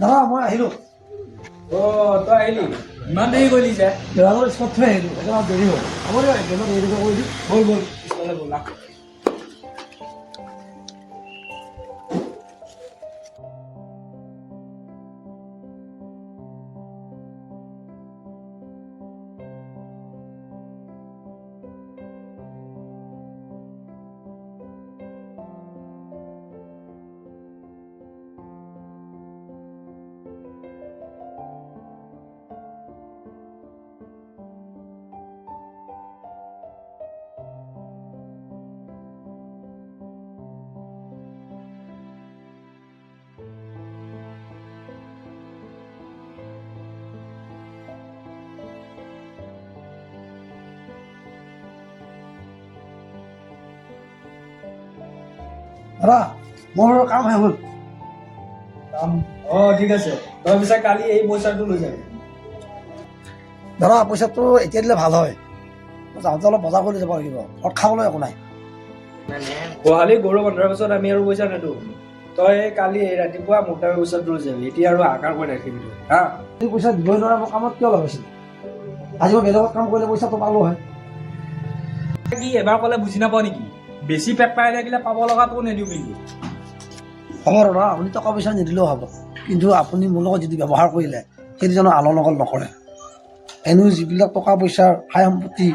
দাদা মই আহিলোঁ। তই আহিলি ইমান দেৰি কৰিলি যে দেৱাগৰ স্পট থৈ আহিলোঁ, অকণমান দেৰি হ'ল। হ'ব দিয়ক একদম দেৰিকৈ কৰি দিম। ব'ল ব'ল পিছফালে ব'ল না দাদা মোৰ কাম হৈ গ'ল। ঠিক আছে তই পিছে কালি এই পইচাটো লৈ যাবি দাদা পইচাটো এতিয়া দিলে ভাল হয়। যাওঁতে অলপ বজাৰ কৰি যাব লাগিব, ঘৰত খাবলৈ একো নাই। গোহালি গৰু বন্ধাৰ পাছত আমি আৰু পইচা নিদিওঁ তই কালি ৰাতিপুৱা মোৰ তাৰ পইচাটো লৈ যাবি এতিয়া আৰু আকাৰ কৰি ৰাখিবি তই হা এই পইচা দিবই নোৱাৰা মই কামত কিয় লগাইছিল? আজি মই বেলেগত কাম কৰিলে পইচাটো পালোঁ হয়। কি এবাৰ ক'লে বুজি নাপাওঁ নেকি বেছি পেট পাই থাকিলে পাব লগাটো নিদিওঁ কিন্তু হ'ব দাদা, আপুনি টকা পইচা নিদিলেও হ'ব, কিন্তু আপুনি মোৰ লগত যিটো ব্যৱহাৰ কৰিলে সেইটো জানো আলৰ নকল নকৰে। এনেও যিবিলাক টকা পইচাৰ সাই সম্পত্তি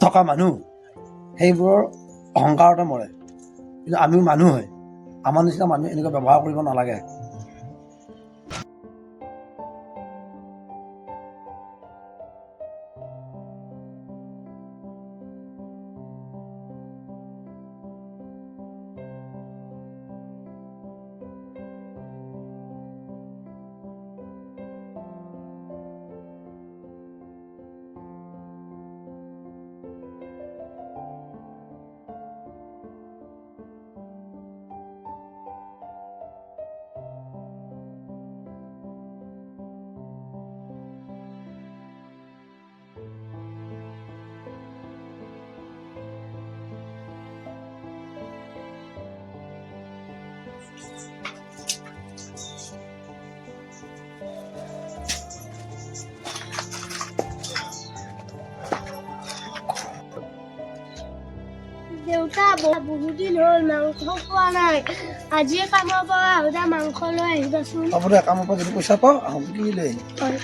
থকা মানুহ সেইবোৰৰ অহংকাৰতে মৰে, কিন্তু আমিও মানুহ হয়, আমাৰ নিচিনা মানুহ এনেকুৱা ব্যৱহাৰ কৰিব নালাগে। দেউতা বহুত দিন হ'ল মাংস খোৱা নাই, আজিয়ে কামৰ পৰা আহোঁতে মাংস লৈ আহিবাচোন। হ'ব দে, কামৰ পৰা যদি পইচা পাওঁ আহোঁ কি লৈ আহিম। হয়।